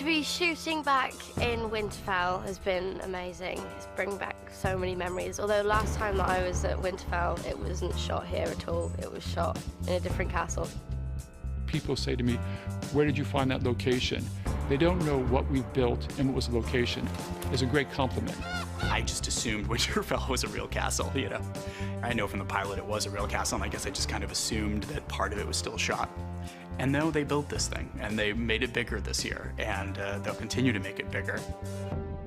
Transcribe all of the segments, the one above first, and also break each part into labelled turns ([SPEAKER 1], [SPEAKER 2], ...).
[SPEAKER 1] be shooting back in Winterfell has been amazing. It's bringing back so many memories. Although last time that I was at Winterfell, it wasn't shot here at all. It was shot in a different castle.
[SPEAKER 2] People say to me, where did you find that location? They don't know what we've built and what was the location. It's a great compliment.
[SPEAKER 3] I just assumed Winterfell was a real castle, you know. I know from the pilot it was a real castle, and I guess I just kind of assumed that part of it was still shot. And now they built this thing, and they made it bigger this year, and they'll continue to make it bigger.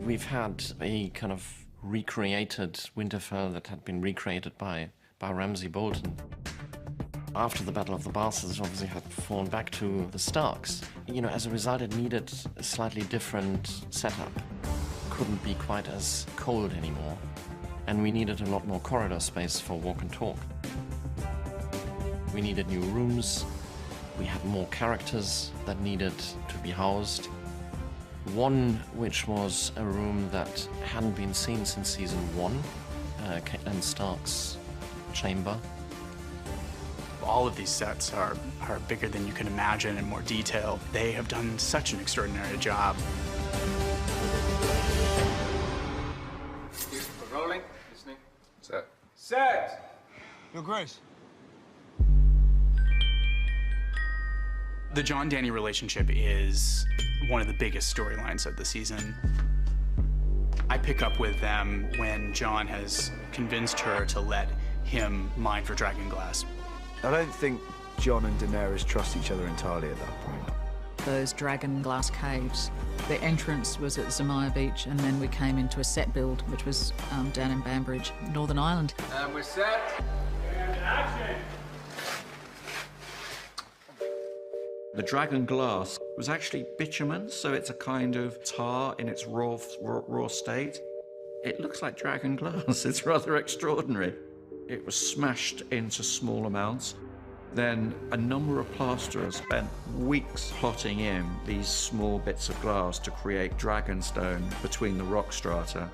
[SPEAKER 4] We've had a kind of recreated Winterfell that had been recreated by Ramsay Bolton. After the Battle of the Bastards, obviously had fallen back to the Starks. You know, as a result, it needed a slightly different setup. Couldn't be quite as cold anymore. And we needed a lot more corridor space for walk and talk. We needed new rooms. We had more characters that needed to be housed. One which was a room that hadn't been seen since season 1, Catelyn Stark's chamber.
[SPEAKER 3] All of these sets are bigger than you can imagine and more detailed. They have done such an extraordinary job.
[SPEAKER 5] We're rolling, listening. Set. Set! Your Grace.
[SPEAKER 3] The Jon-Dany relationship is one of the biggest storylines of the season. I pick up with them when Jon has convinced her to let him mine for dragonglass.
[SPEAKER 6] I don't think Jon and Daenerys trust each other entirely at that point.
[SPEAKER 7] Those dragonglass caves. The entrance was at Zemaya Beach, and then we came into a set build, which was down in Banbridge, Northern Ireland.
[SPEAKER 5] And we're set. And action!
[SPEAKER 8] The dragon glass was actually bitumen, so it's a kind of tar in its raw state. It looks like dragon glass. It's rather extraordinary. It was smashed into small amounts. Then a number of plasterers spent weeks plotting in these small bits of glass to create dragonstone between the rock strata.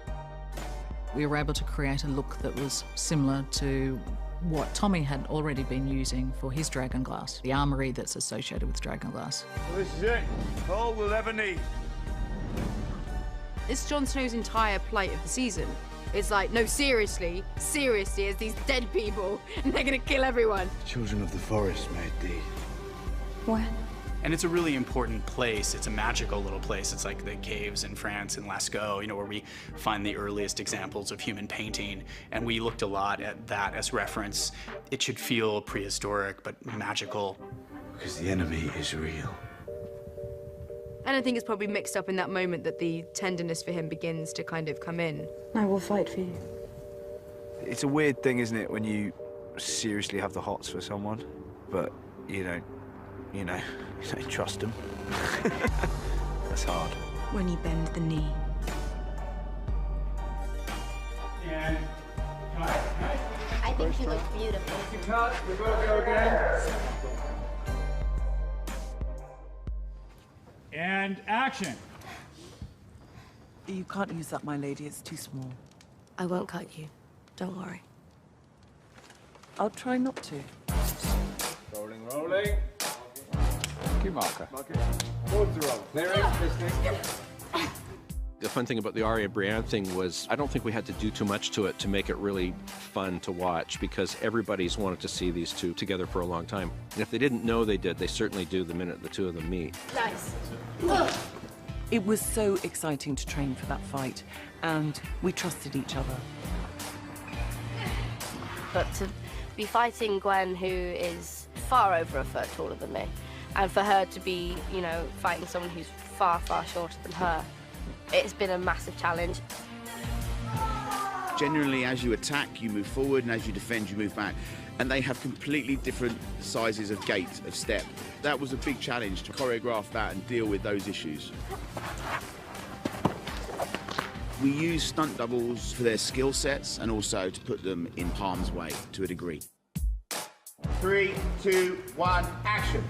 [SPEAKER 7] We were able to create a look that was similar to what Tommy had already been using for his dragonglass, the armory that's associated with dragonglass.
[SPEAKER 5] Well, this is it. All we'll ever need.
[SPEAKER 9] It's Jon Snow's entire plight of the season. It's like, no, seriously, it's these dead people, and they're gonna kill everyone.
[SPEAKER 6] Children of the forest made thee.
[SPEAKER 9] What?
[SPEAKER 3] And it's a really important place. It's a magical little place. It's like the caves in France in Lascaux, you know, where we find the earliest examples of human painting. And we looked a lot at that as reference. It should feel prehistoric, but magical.
[SPEAKER 6] Because the enemy is real.
[SPEAKER 9] And I think it's probably mixed up in that moment that the tenderness for him begins to kind of come in.
[SPEAKER 10] I will fight for you.
[SPEAKER 6] It's a weird thing, isn't it, when you seriously have the hots for someone, but you don't trust them. That's hard.
[SPEAKER 10] When you bend the knee.
[SPEAKER 5] And cut.
[SPEAKER 1] I think he looks beautiful.
[SPEAKER 5] Cut. We both go again. And action.
[SPEAKER 10] You can't use that, my lady. It's too small.
[SPEAKER 1] I won't cut you. Don't worry.
[SPEAKER 10] I'll try not to.
[SPEAKER 5] Rolling, rolling. Key marker. Boards are on. Clearing, listening.
[SPEAKER 11] The fun thing about the Arya Brienne thing was I don't think we had to do too much to it to make it really fun to watch, because everybody's wanted to see these two together for a long time. And if they didn't know they did, they certainly do the minute the two of them meet.
[SPEAKER 1] Nice.
[SPEAKER 10] It was so exciting to train for that fight, and we trusted each other.
[SPEAKER 1] But to be fighting Gwen, who is far over a foot taller than me, and for her to be, you know, fighting someone who's far, far shorter than her, it's been a massive challenge.
[SPEAKER 12] Generally, as you attack, you move forward, and as you defend, you move back. And they have completely different sizes of gait, of step. That was a big challenge to choreograph that and deal with those issues. We use stunt doubles for their skill sets and also to put them in harm's way to a degree.
[SPEAKER 5] 3, 2, 1, action.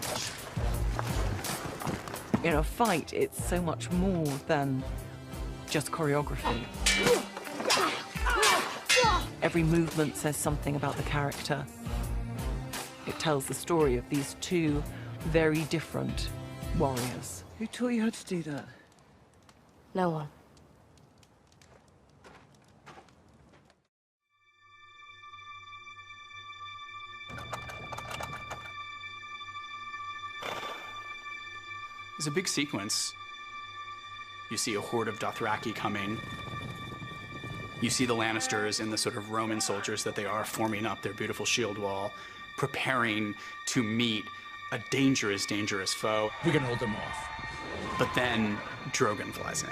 [SPEAKER 10] In a fight, it's so much more than just choreography. Every movement says something about the character. It tells the story of these two very different warriors.
[SPEAKER 13] Who taught you how to do that?
[SPEAKER 1] No one.
[SPEAKER 3] It's a big sequence. You see a horde of Dothraki coming. You see the Lannisters and the sort of Roman soldiers that they are forming up their beautiful shield wall, preparing to meet a dangerous, dangerous foe.
[SPEAKER 5] We can hold them off.
[SPEAKER 3] But then Drogon flies in.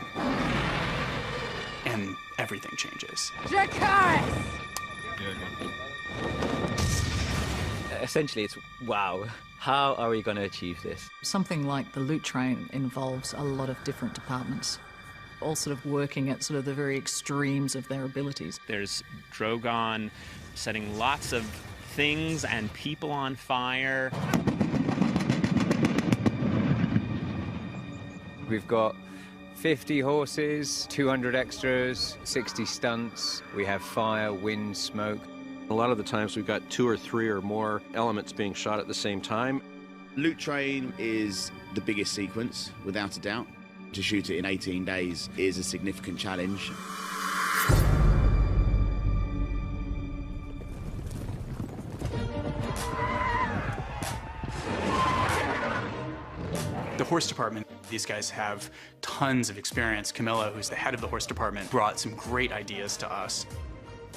[SPEAKER 3] And everything changes.
[SPEAKER 9] Dracarys!
[SPEAKER 13] Essentially, it's wow. How are we going to achieve this?
[SPEAKER 7] Something like the loot train involves a lot of different departments, all sort of working at sort of the very extremes of their abilities.
[SPEAKER 14] There's Drogon setting lots of things and people on fire.
[SPEAKER 15] We've got 50 horses, 200 extras, 60 stunts. We have fire, wind, smoke.
[SPEAKER 11] A lot of the times we've got 2 or 3 or more elements being shot at the same time.
[SPEAKER 12] Loot Train is the biggest sequence, without a doubt. To shoot it in 18 days is a significant challenge.
[SPEAKER 3] The horse department, these guys have tons of experience. Camilla, who's the head of the horse department, brought some great ideas to us.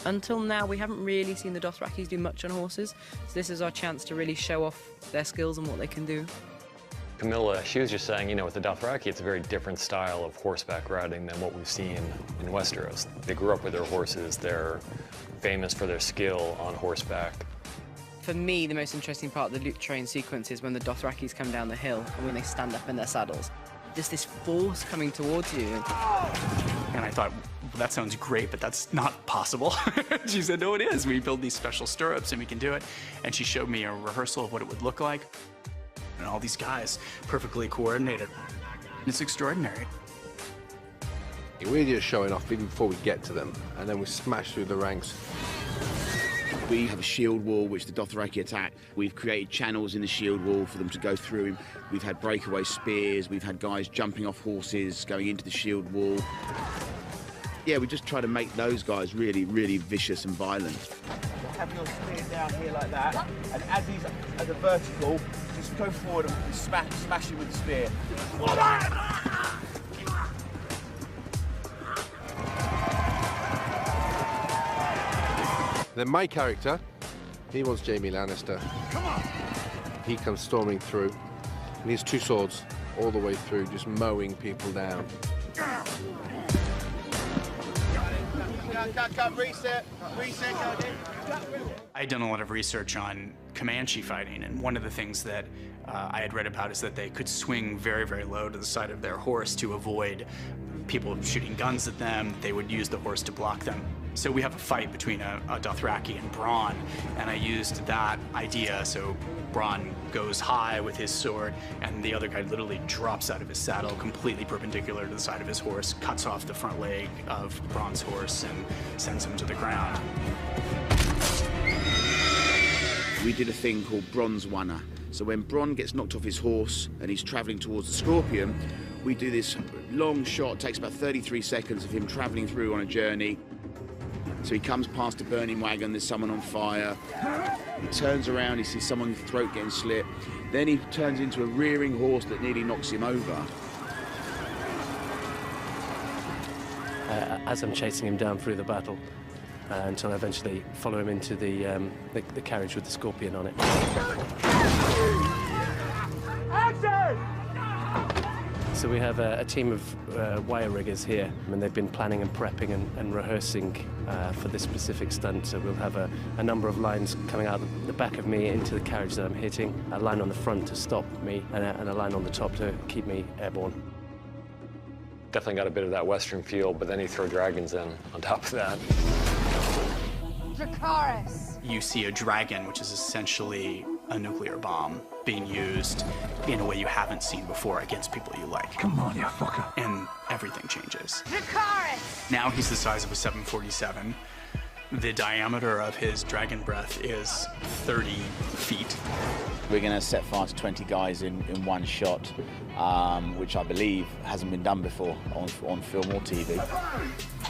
[SPEAKER 16] Until now, we haven't really seen the Dothrakis do much on horses, so this is our chance to really show off their skills and what they can do.
[SPEAKER 17] Camilla, she was just saying, you know, with the Dothraki, it's a very different style of horseback riding than what we've seen in Westeros. They grew up with their horses. They're famous for their skill on horseback.
[SPEAKER 16] For me, the most interesting part of the loot train sequence is when the Dothrakis come down the hill and when they stand up in their saddles. Just this force coming towards you.
[SPEAKER 3] And I thought, well, that sounds great, but that's not possible. She said, no, it is. We build these special stirrups and we can do it. And she showed me a rehearsal of what it would look like. And all these guys perfectly coordinated. It's extraordinary.
[SPEAKER 5] We're just showing off even before we get to them, and then we smash through the ranks.
[SPEAKER 12] We have a shield wall which the Dothraki attack. We've created channels in the shield wall for them to go through. We've had breakaway spears. We've had guys jumping off horses, going into the shield wall. Yeah, we just try to make those guys really, really vicious and violent.
[SPEAKER 18] Have your spear down here like that, and as he's at the vertical, just go forward and smash him with the spear.
[SPEAKER 5] Then my character, he wants Jaime Lannister. Come on! He comes storming through, and he has 2 swords all the way through, just mowing people down.
[SPEAKER 18] Cut, reset,
[SPEAKER 3] I'd done a lot of research on Comanche fighting, and one of the things that I had read about is that they could swing very, very low to the side of their horse to avoid people shooting guns at them. They would use the horse to block them. So we have a fight between a Dothraki and Bronn, and I used that idea. So Bronn goes high with his sword, and the other guy literally drops out of his saddle, completely perpendicular to the side of his horse, cuts off the front leg of Bronn's horse, and sends him to the ground.
[SPEAKER 12] We did a thing called Bronn's Wanna. So when Bronn gets knocked off his horse and he's travelling towards the Scorpion, we do this long shot, takes about 33 seconds of him travelling through on a journey. So he comes past a burning wagon, there's someone on fire. He turns around, he sees someone's throat getting slit. Then he turns into a rearing horse that nearly knocks him over.
[SPEAKER 19] As I'm chasing him down through the battle, until I eventually follow him into the carriage with the Scorpion on it.
[SPEAKER 18] Action!
[SPEAKER 19] So we have a team of wire riggers here, and they've been planning and prepping and rehearsing for this specific stunt. So we'll have a number of lines coming out the back of me into the carriage that I'm hitting, a line on the front to stop me, and a line on the top to keep me airborne.
[SPEAKER 17] Definitely got a bit of that Western feel, but then you throw dragons in on top of that.
[SPEAKER 9] Dracarys!
[SPEAKER 3] You see a dragon, which is essentially a nuclear bomb, being used in a way you haven't seen before against people you like.
[SPEAKER 5] Come on, you fucker.
[SPEAKER 3] And everything changes.
[SPEAKER 9] Dracarys!
[SPEAKER 3] Now he's the size of a 747. The diameter of his dragon breath is 30 feet.
[SPEAKER 18] We're going to set fire to 20 guys in one shot, which I believe hasn't been done before on film or TV.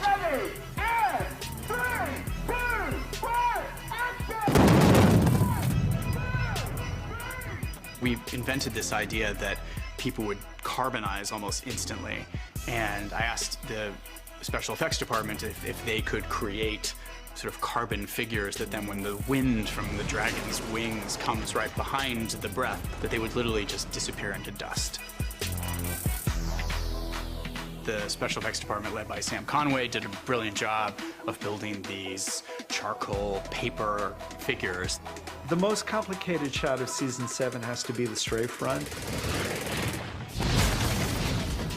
[SPEAKER 20] Ready, and 3, 2, 1,
[SPEAKER 3] We invented this idea that people would carbonize almost instantly, and I asked the special effects department if they could create sort of carbon figures that then when the wind from the dragon's wings comes right behind the breath, that they would literally just disappear into dust. The special effects department led by Sam Conway did a brilliant job of building these charcoal paper figures.
[SPEAKER 21] The most complicated shot of season 7 has to be the stray front.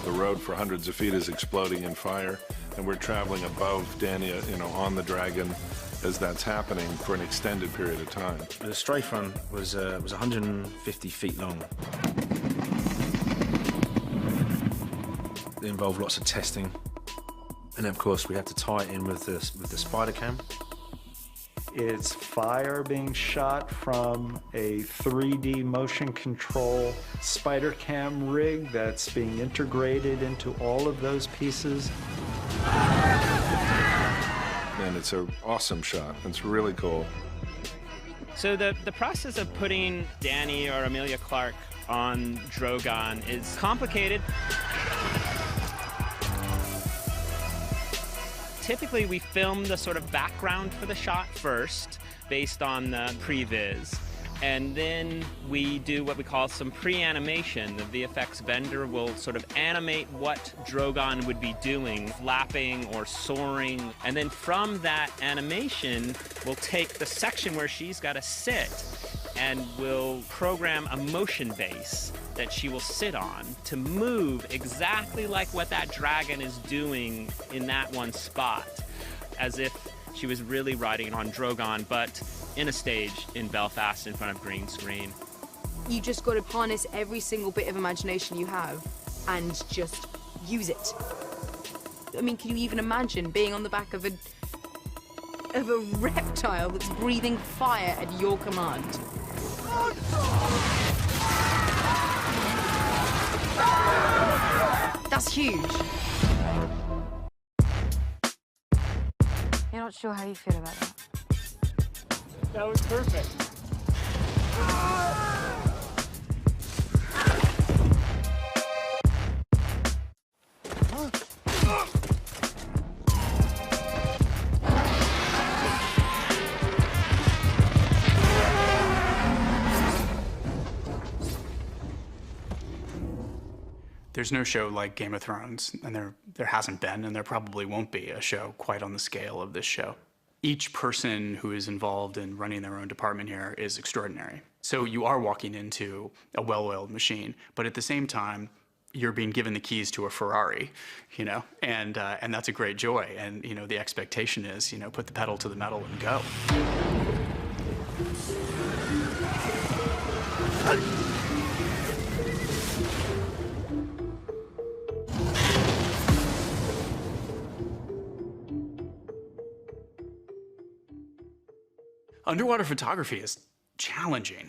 [SPEAKER 22] The road for hundreds of feet is exploding in fire, and we're traveling above Danny, on the dragon as that's happening for an extended period of time.
[SPEAKER 6] The stray front was 150 feet long. It involved lots of testing, and of course we had to tie it in with the spider cam.
[SPEAKER 21] It's fire being shot from a 3D motion control spider cam rig that's being integrated into all of those pieces.
[SPEAKER 22] And it's an awesome shot. It's really cool.
[SPEAKER 14] So the process of putting Danny or Emilia Clarke on Drogon is complicated. Typically, we film the sort of background for the shot first, based on the previs, and then we do what we call some pre-animation. The VFX vendor will sort of animate what Drogon would be doing, flapping or soaring, and then from that animation, we'll take the section where she's got to sit, and we'll program a motion base that she will sit on to move exactly like what that dragon is doing in that one spot, as if she was really riding on Drogon, but in a stage in Belfast in front of green screen.
[SPEAKER 9] You just got to harness every single bit of imagination you have and just use it. I mean, can you even imagine being on the back of a reptile that's breathing fire at your command? That's huge.
[SPEAKER 23] You're not sure how you feel about that?
[SPEAKER 2] That was perfect.
[SPEAKER 3] There's no show like Game of Thrones, and there hasn't been, and there probably won't be a show quite on the scale of this show. Each person who is involved in running their own department here is extraordinary. So you are walking into a well-oiled machine, but at the same time, you're being given the keys to a Ferrari, and that's a great joy. And the expectation is, put the pedal to the metal and go. Underwater photography is challenging.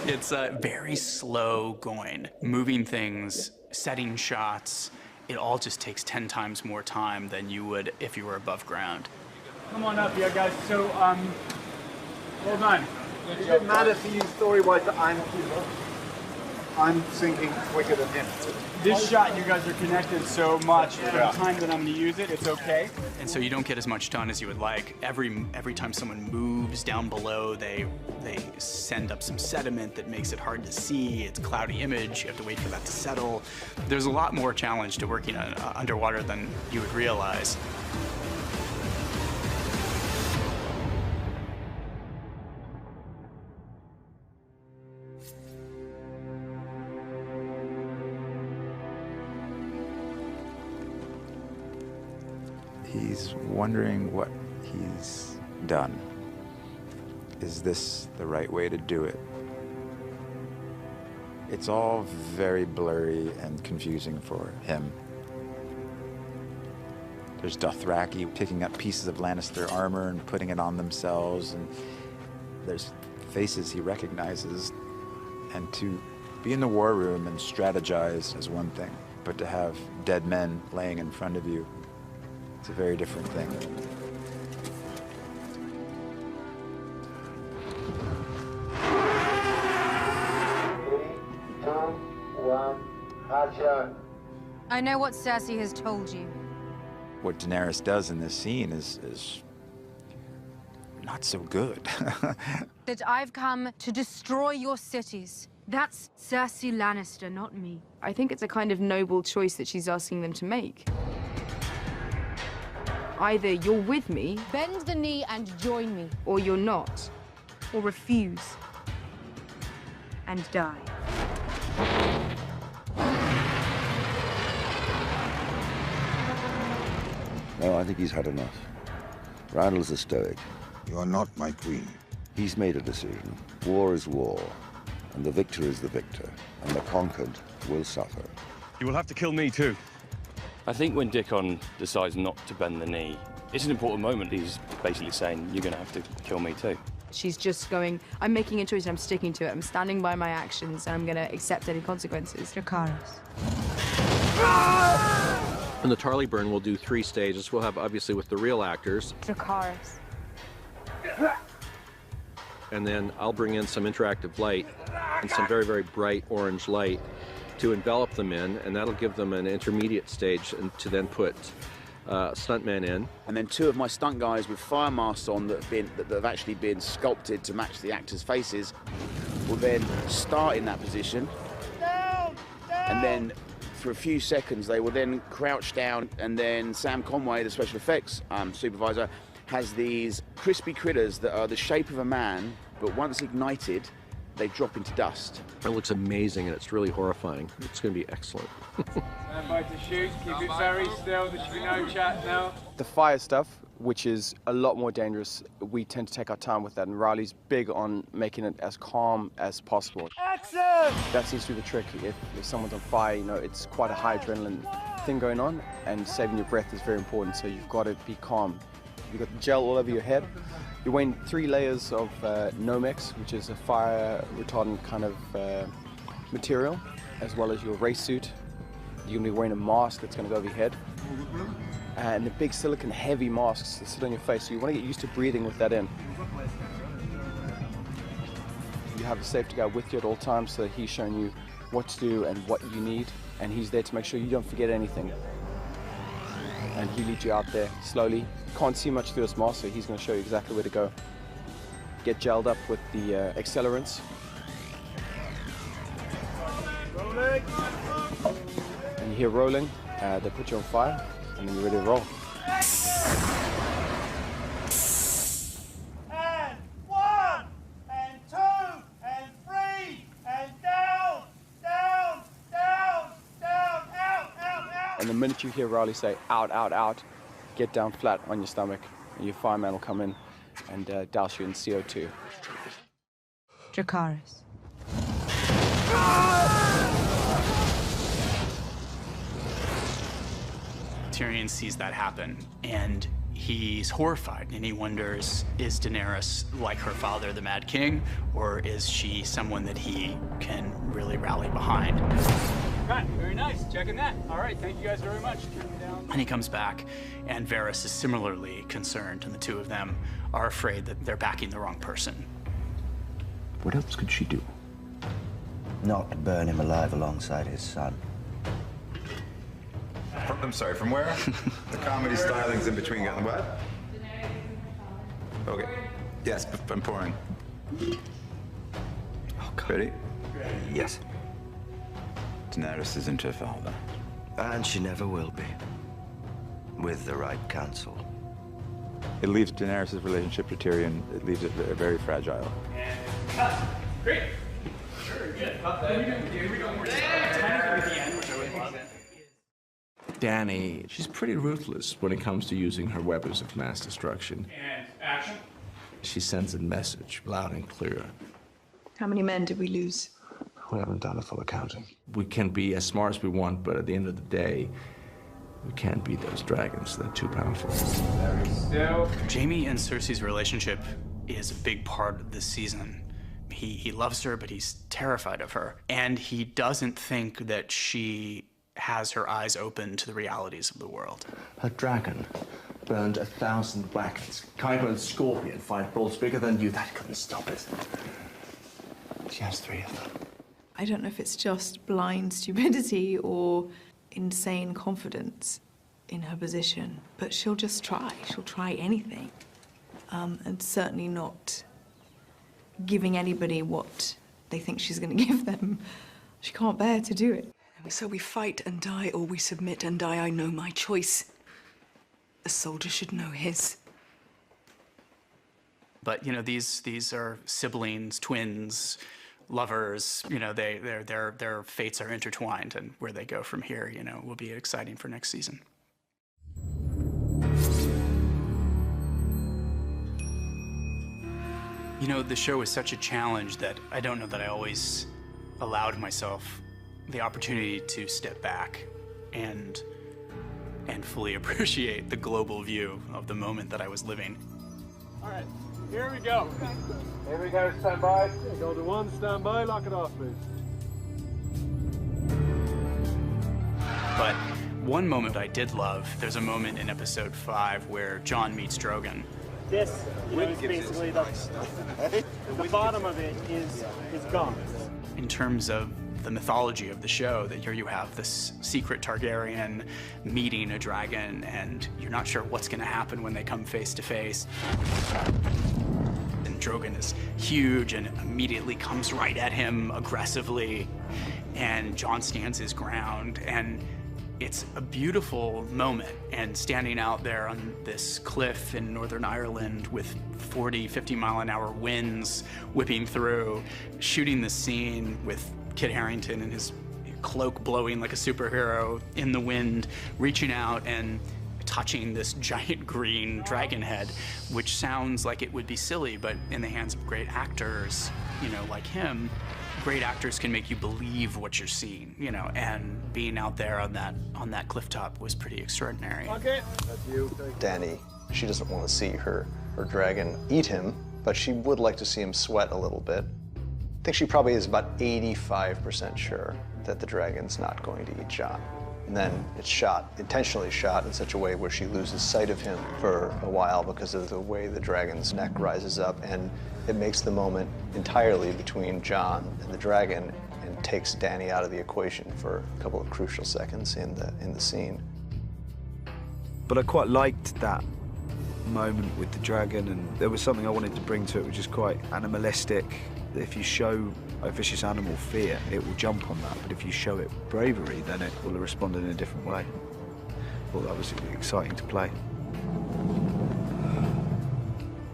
[SPEAKER 3] It's very slow going, moving things, setting shots. It all just takes 10 times more time than you would if you were above ground.
[SPEAKER 2] Come on up, yeah, guys. So, well done.
[SPEAKER 21] Does it matter for you story-wise that I'm sinking quicker than him?
[SPEAKER 2] This shot, you guys are connected so much. For the time that I'm going to use it, it's okay.
[SPEAKER 3] And so you don't get as much done as you would like. Every time someone moves down below, they send up some sediment that makes it hard to see. It's a cloudy image. You have to wait for that to settle. There's a lot more challenge to working underwater than you would realize.
[SPEAKER 24] He's wondering what he's done. Is this the right way to do it? It's all very blurry and confusing for him. There's Dothraki picking up pieces of Lannister armor and putting it on themselves, and there's faces he recognizes. And to be in the war room and strategize is one thing, but to have dead men laying in front of you, it's a very different thing.
[SPEAKER 4] I know what Cersei has told you.
[SPEAKER 24] What Daenerys does in this scene is not so good.
[SPEAKER 4] That I've come to destroy your cities. That's Cersei Lannister, not me.
[SPEAKER 9] I think it's a kind of noble choice that she's asking them to make. Either you're with me,
[SPEAKER 4] bend the knee and join me,
[SPEAKER 9] or you're not, or refuse and die.
[SPEAKER 8] No, I think he's had enough. Randall's a stoic.
[SPEAKER 10] You are not my queen.
[SPEAKER 8] He's made a decision. War is war, and the victor is the victor, and the conquered will suffer.
[SPEAKER 23] You will have to kill me too.
[SPEAKER 25] I think when Dickon decides not to bend the knee, it's an important moment. He's basically saying, you're going to have to kill me too.
[SPEAKER 9] She's just going, I'm making a choice and I'm sticking to it. I'm standing by my actions and I'm going to accept any consequences.
[SPEAKER 4] Dracarys.
[SPEAKER 11] In the Tarly burn, we'll do 3 stages. We'll have, obviously, with the real actors.
[SPEAKER 4] Dracarys.
[SPEAKER 11] And then I'll bring in some interactive light and some very, very bright orange light to envelop them in, and that'll give them an intermediate stage and to then put stuntmen in.
[SPEAKER 12] And then 2 of my stunt guys with fire masks on that have actually been sculpted to match the actors' faces will then start in that position. And then for a few seconds they will then crouch down, and then Sam Conway, the special effects supervisor, has these crispy critters that are the shape of a man, but once ignited, they drop into dust.
[SPEAKER 11] It looks amazing, and it's really horrifying. It's going to be excellent.
[SPEAKER 26] Stand by to shoot. Keep it very still. There should be no chat now.
[SPEAKER 27] The fire stuff, which is a lot more dangerous, we tend to take our time with that, and Riley's big on making it as calm as possible.
[SPEAKER 20] Action!
[SPEAKER 27] That seems to be the trick. If someone's on fire, you know, it's quite a high adrenaline thing going on, and saving your breath is very important, so you've got to be calm. You've got gel all over your head. You're wearing 3 layers of Nomex, which is a fire retardant kind of material, as well as your race suit. You're going to be wearing a mask that's going to go over your head. And the big silicone heavy masks that sit on your face, so you want to get used to breathing with that in. You have a safety guy with you at all times, so that he's showing you what to do and what you need, and he's there to make sure you don't forget anything. And he leads you out there slowly. Can't see much through this mask, so he's going to show you exactly where to go. Get gelled up with the accelerants. And you hear rolling, they put you on fire, and then you're ready to roll.
[SPEAKER 20] And 1, and 2, and 3, and down, down, down, down, out, out, out.
[SPEAKER 27] And the minute you hear Riley say, out, out, out, get down flat on your stomach, and your fireman will come in and douse you in CO2.
[SPEAKER 4] Dracarys.
[SPEAKER 3] Tyrion sees that happen, and he's horrified, and he wonders, is Daenerys like her father, the Mad King, or is she someone that he can really rally behind?
[SPEAKER 26] Right, very nice. Checking that. All right, thank you guys very much.
[SPEAKER 3] And he comes back, and Varys is similarly concerned, and the 2 of them are afraid that they're backing the wrong person.
[SPEAKER 8] What else could she do?
[SPEAKER 28] Not to burn him alive alongside his son.
[SPEAKER 10] I'm sorry, from where? The comedy styling's in between getting what? Okay. Yes, I'm pouring. Ready?
[SPEAKER 28] Yes.
[SPEAKER 10] Daenerys is in Trafalgar.
[SPEAKER 28] And she never will be. With the right counsel.
[SPEAKER 24] It leaves Daenerys' relationship to Tyrion, it leaves it very fragile.
[SPEAKER 26] And cut. Great. Sure, good. We go more at the end, which I would love.
[SPEAKER 29] Dany, she's pretty ruthless when it comes to using her weapons of mass destruction.
[SPEAKER 26] And action.
[SPEAKER 29] She sends a message loud and clear.
[SPEAKER 30] How many men did we lose?
[SPEAKER 29] We haven't done a full accounting. We can be as smart as we want, but at the end of the day, We can't beat those dragons, they're too powerful.
[SPEAKER 3] Jaime and Cersei's relationship is a big part of this season. He loves her, but he's terrified of her. And he doesn't think that she has her eyes open to the realities of the world.
[SPEAKER 29] Her dragon burned 1,000 wagons. Kyber's scorpion, 5 balls bigger than you. That couldn't stop it. She has 3 of them.
[SPEAKER 30] I don't know if it's just blind stupidity or insane confidence in her position, but she'll just try. She'll try anything. And certainly not giving anybody what they think she's going to give them. She can't bear to do it.
[SPEAKER 1] So we fight and die, or we submit and die. I know my choice. A soldier should know his.
[SPEAKER 3] But, you know, these are siblings, twins, lovers. You know, their fates are intertwined, and where they go from here, you know, will be exciting for next season. You know, the show is such a challenge that I don't know that I always allowed myself the opportunity to step back and fully appreciate the global view of the moment that I was living.
[SPEAKER 26] All right, here we go. Here we go, stand by. Go to 1, stand by, lock it off, please.
[SPEAKER 3] But one moment I did love, there's a moment in episode 5 where Jon meets Drogon.
[SPEAKER 26] This is basically the bottom of it is gone.
[SPEAKER 3] In terms of the mythology of the show, that here you have this secret Targaryen meeting a dragon, and you're not sure what's going to happen when they come face to face. And Drogon is huge and immediately comes right at him aggressively, and Jon stands his ground, and it's a beautiful moment. And standing out there on this cliff in Northern Ireland with 40, 50-mile-an-hour winds whipping through, shooting the scene with Kit Harington and his cloak blowing like a superhero in the wind, reaching out and touching this giant green dragon head, which sounds like it would be silly, but in the hands of great actors, you know, like him, great actors can make you believe what you're seeing, you know, and being out there on that cliff top was pretty extraordinary.
[SPEAKER 26] Okay, that's you.
[SPEAKER 5] Dany, she doesn't want to see her dragon eat him, but she would like to see him sweat a little bit. I think she probably is about 85% sure that the dragon's not going to eat Jon. And then it's intentionally shot in such a way where she loses sight of him for a while because of the way the dragon's neck rises up, and it makes the moment entirely between Jon and the dragon and takes Dany out of the equation for a couple of crucial seconds in the scene.
[SPEAKER 24] But I quite liked that moment with the dragon, and there was something I wanted to bring to it, which is quite animalistic. If you show a vicious animal fear, it will jump on that, but if you show it bravery, then it will respond in a different way. Well, that was exciting to play.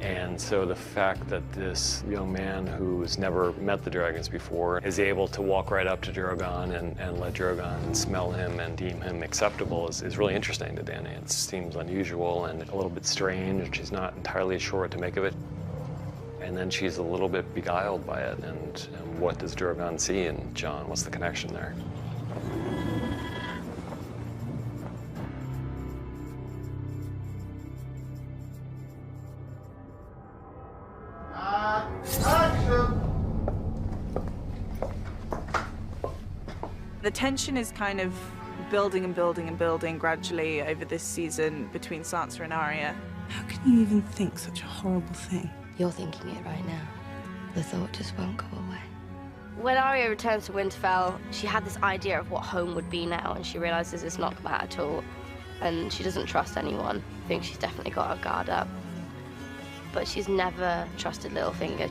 [SPEAKER 6] And so the fact that this young man who's never met the dragons before is able to walk right up to Drogon and let Drogon smell him and deem him acceptable is really interesting to Dany. It seems unusual and a little bit strange. She's not entirely sure what to make of it. And then she's a little bit beguiled by it. And what does Drogon see in Jon? What's the connection there?
[SPEAKER 30] The tension is kind of building and building and building gradually over this season between Sansa and Arya.
[SPEAKER 1] How can you even think such a horrible thing?
[SPEAKER 7] You're thinking it right now. The thought just won't go away. When Arya returns to Winterfell, she had this idea of what home would be now, and she realizes it's not that at all. And she doesn't trust anyone. I think she's definitely got her guard up. But she's never trusted Littlefinger.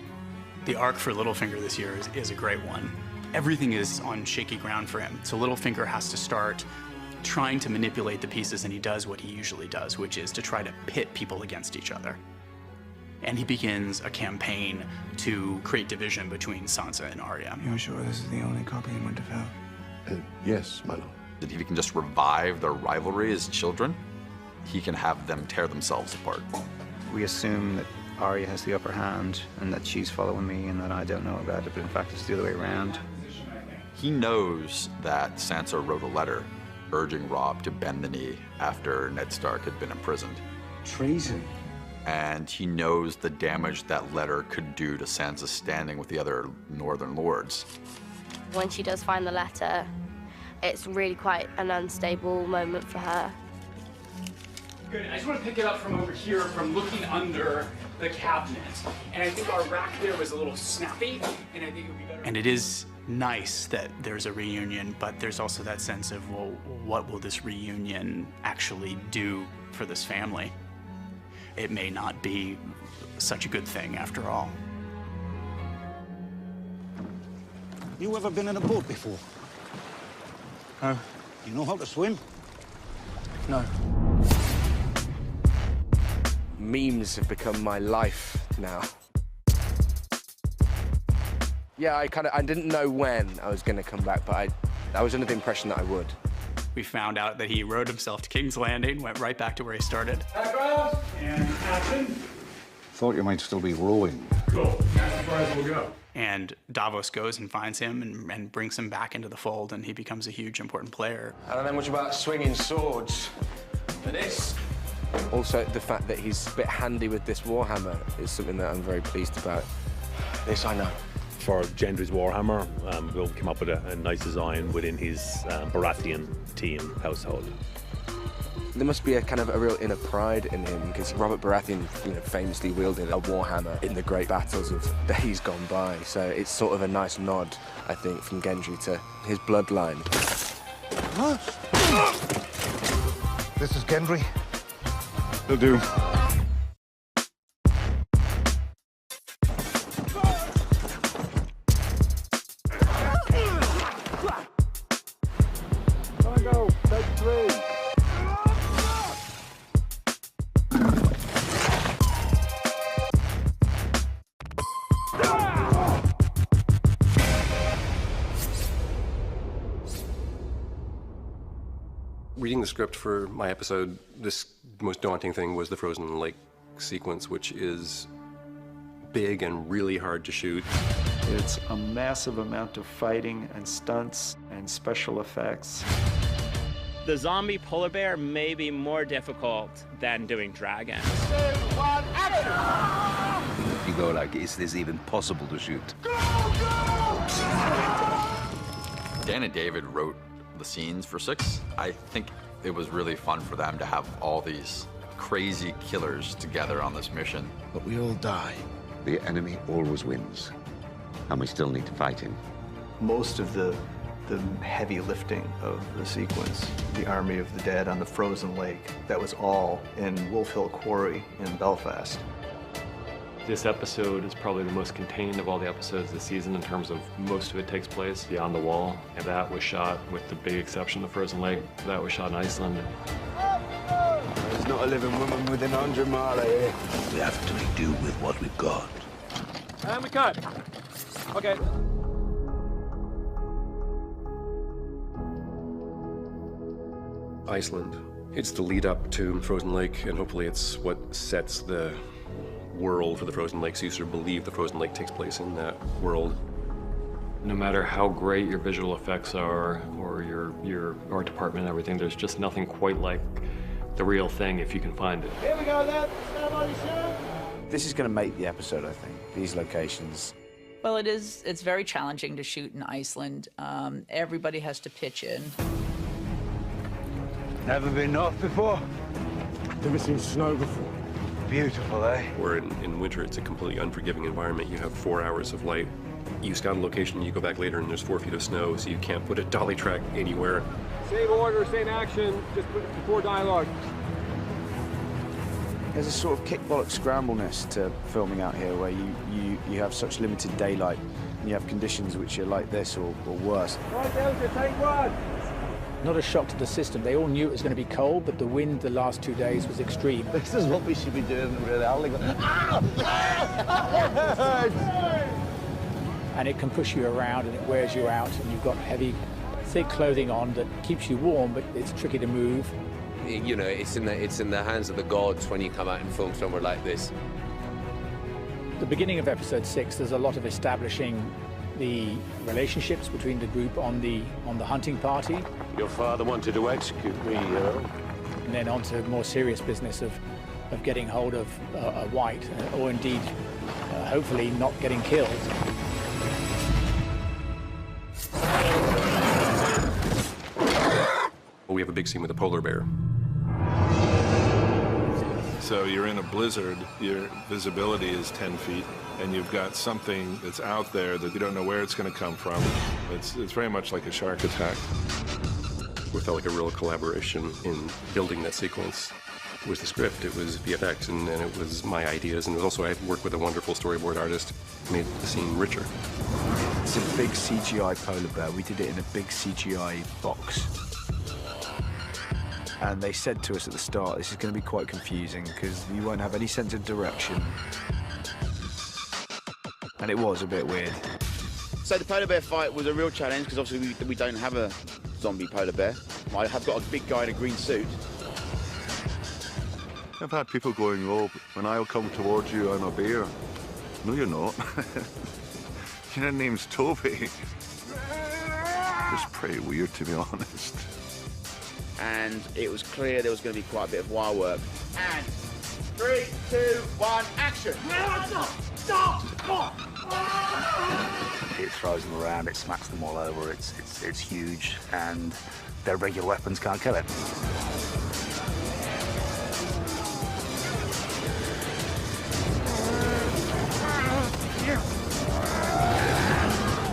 [SPEAKER 3] The arc for Littlefinger this year is a great one. Everything is on shaky ground for him. So Littlefinger has to start trying to manipulate the pieces, and he does what he usually does, which is to try to pit people against each other. And he begins a campaign to create division between Sansa and Arya.
[SPEAKER 13] You're sure this is the only copy in Winterfell?
[SPEAKER 15] Yes, my lord.
[SPEAKER 16] If he can just revive their rivalry as children, he can have them tear themselves apart.
[SPEAKER 24] We assume that Arya has the upper hand and that she's following me and that I don't know about it, but in fact it's the other way around.
[SPEAKER 16] He knows that Sansa wrote a letter urging Robb to bend the knee after Ned Stark had been imprisoned.
[SPEAKER 29] Treason.
[SPEAKER 16] And he knows the damage that letter could do to Sansa's standing with the other Northern Lords.
[SPEAKER 7] When she does find the letter, it's really quite an unstable moment for her.
[SPEAKER 26] Good. I just want to pick it up from over here, from looking under the cabinet. And I think our rack there was a little snappy, and I think it would be better.
[SPEAKER 3] And it is nice that there's a reunion, but there's also that sense of, well, what will this reunion actually do for this family? It may not be such a good thing after all.
[SPEAKER 2] You ever been in a boat before?
[SPEAKER 29] No.
[SPEAKER 2] You know how to swim?
[SPEAKER 29] No. Memes have become my life now. Yeah, I didn't know when I was going to come back, but I was under the impression that I would.
[SPEAKER 3] We found out that he rowed himself to King's Landing, went right back to where he started.
[SPEAKER 26] Background and action.
[SPEAKER 15] Thought you might still be rowing.
[SPEAKER 26] Cool. That's as far as we'll go.
[SPEAKER 3] And Davos goes and finds him and brings him back into the fold, and he becomes a huge, important player.
[SPEAKER 29] I don't know much about swinging swords, but this. Also, the fact that he's a bit handy with this Warhammer is something that I'm very pleased about. This I know.
[SPEAKER 9] For Gendry's Warhammer, we'll come up with a nice design within his Baratheon team household.
[SPEAKER 29] There must be a kind of a real inner pride in him, because Robert Baratheon, famously wielded a Warhammer in the great battles of days gone by. So it's sort of a nice nod, I think, from Gendry to his bloodline.
[SPEAKER 15] What? This is Gendry.
[SPEAKER 2] Will do. Go, take 3.
[SPEAKER 14] Reading the script for my episode, this most daunting thing was the Frozen Lake sequence, which is big and really hard to shoot.
[SPEAKER 17] It's a massive amount of fighting and stunts and special effects.
[SPEAKER 18] The zombie polar bear may be more difficult than doing dragons.
[SPEAKER 17] 2, 1, action!
[SPEAKER 28] You go like, is this even possible to shoot?
[SPEAKER 16] Dan and David wrote the scenes for 6. I think it was really fun for them to have all these crazy killers together on this mission.
[SPEAKER 15] But we all die.
[SPEAKER 8] The enemy always wins, and we still need to fight him.
[SPEAKER 5] Most of the heavy lifting of the sequence, the Army of the Dead on the frozen lake, that was all in Wolf Hill Quarry in Belfast.
[SPEAKER 6] This episode is probably the most contained of all the episodes this season in terms of most of it takes place beyond the wall. And that was shot, with the big exception of Frozen Lake, that was shot in Iceland.
[SPEAKER 29] There's not a living woman within 100 miles here.
[SPEAKER 15] We have to make do with what we've got.
[SPEAKER 26] And we cut. Okay.
[SPEAKER 14] Iceland. It's the lead up to Frozen Lake, and hopefully it's what sets the world for the Frozen Lake, so you sort of believe the Frozen Lake takes place in that world.
[SPEAKER 6] No matter how great your visual effects are, or your art department and everything, there's just nothing quite like the real thing if you can find it.
[SPEAKER 17] Here we go then, stand on your shoe.
[SPEAKER 27] This is going to make the episode, I think, these locations.
[SPEAKER 19] Well, it's very challenging to shoot in Iceland. Everybody has to pitch in.
[SPEAKER 2] Never been north before? Never seen snow before. Beautiful, eh?
[SPEAKER 14] Where in winter, it's a completely unforgiving environment. You have 4 hours of light. You scout a location, you go back later, and there's 4 feet of snow, so you can't put a dolly track anywhere.
[SPEAKER 26] Same order, same action, just put before dialogue.
[SPEAKER 27] There's a sort of kick-bollock scrambleness to filming out here, where you have such limited daylight, and you have conditions which are like this or worse.
[SPEAKER 17] Right, Delta, take 1.
[SPEAKER 21] Not a shock to the system. They all knew it was going to be cold, but the wind the last 2 days was extreme.
[SPEAKER 29] This is what we should be doing in reality.
[SPEAKER 21] And it can push you around and it wears you out, and you've got heavy, thick clothing on that keeps you warm, but it's tricky to move.
[SPEAKER 22] You know, it's in the hands of the gods when you come out and film somewhere like this.
[SPEAKER 21] The beginning of episode 6, there's a lot of establishing the relationships between the group on the hunting party.
[SPEAKER 22] Your father wanted to execute me,
[SPEAKER 21] And then on to more serious business of getting hold of a white, or indeed, hopefully not getting killed.
[SPEAKER 14] We have a big scene with a polar bear.
[SPEAKER 1] So you're in a blizzard, your visibility is 10 feet, and you've got something that's out there that you don't know where it's going to come from. It's very much like a shark attack.
[SPEAKER 14] We felt like a real collaboration in building that sequence. It was the script, it was VFX, and it was my ideas, and it was also I worked with a wonderful storyboard artist, made the scene richer.
[SPEAKER 15] It's a big CGI polar bear. We did it in a big CGI box. And they said to us at the start, this is going to be quite confusing because you won't have any sense of direction. And it was a bit weird.
[SPEAKER 4] So the polar bear fight was a real challenge because obviously we don't have a zombie polar bear. I have got a big guy in a green suit.
[SPEAKER 8] I've had people going, oh, when I'll come towards you, I'm a bear. No, you're not. Your name's Toby. It's pretty weird, to be honest.
[SPEAKER 4] And it was clear there was going to be quite a bit of wire work. And 3, 2, 1, action!
[SPEAKER 10] It throws them around, it smacks them all over, it's huge, and their regular weapons can't kill it.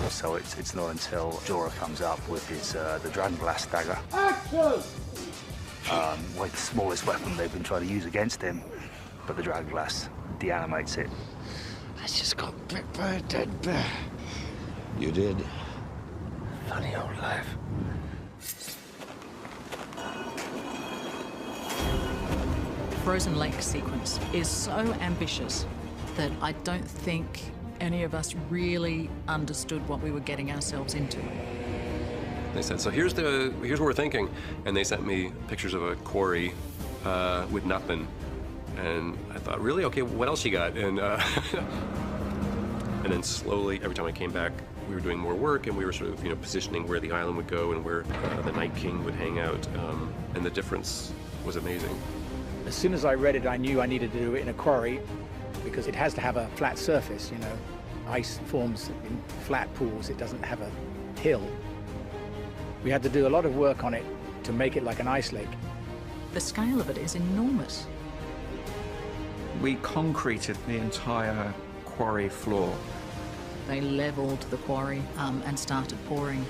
[SPEAKER 10] So it's not until Jorah comes up with his the dragon glass dagger. Like the smallest weapon they've been trying to use against him, but the dragon glass deanimates it.
[SPEAKER 15] I just got bit by a dead bear. You did? Funny old life.
[SPEAKER 19] Frozen Lake sequence is so ambitious that I don't think any of us really understood what we were getting ourselves into.
[SPEAKER 14] They said, so here's what we're thinking. And they sent me pictures of a quarry with nothing. And I thought, really? Okay, what else you got? And and then slowly, every time I came back, we were doing more work and we were sort of, positioning where the island would go and where the Night King would hang out. And the difference was amazing.
[SPEAKER 21] As soon as I read it, I knew I needed to do it in a quarry because it has to have a flat surface, Ice forms in flat pools, it doesn't have a hill. We had to do a lot of work on it to make it like an ice lake.
[SPEAKER 19] The scale of it is enormous.
[SPEAKER 17] We concreted the entire quarry floor.
[SPEAKER 19] They levelled the quarry and started pouring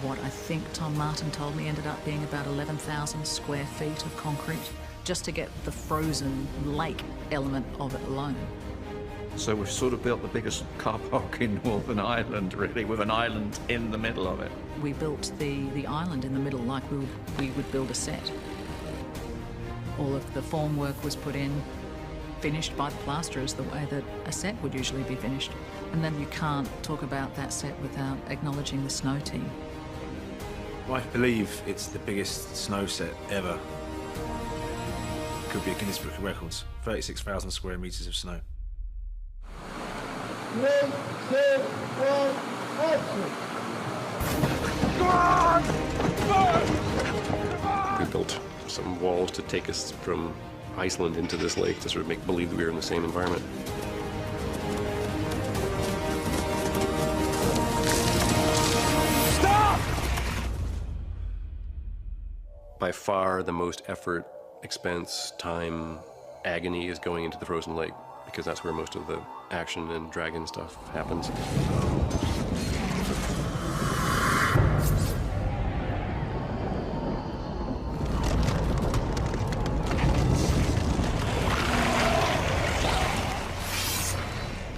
[SPEAKER 19] what I think Tom Martin told me ended up being about 11,000 square feet of concrete just to get the frozen lake element of it alone.
[SPEAKER 17] So we've sort of built the biggest car park in Northern Ireland, really, with an island in the middle of it.
[SPEAKER 19] We built the island in the middle like we would build a set. All of the form work was put in, finished by the plasterers the way that a set would usually be finished. And then you can't talk about that set without acknowledging the snow team.
[SPEAKER 11] I believe it's the biggest snow set ever. Could be a Guinness Book of Records. 36,000 square meters of snow.
[SPEAKER 2] 3, 2, 1, action!
[SPEAKER 14] We built some walls to take us from Iceland into this lake to sort of make believe that we were in the same environment.
[SPEAKER 2] Stop!
[SPEAKER 14] By far the most effort, expense, time, agony is going into the frozen lake because that's where most of the action and dragon stuff happens.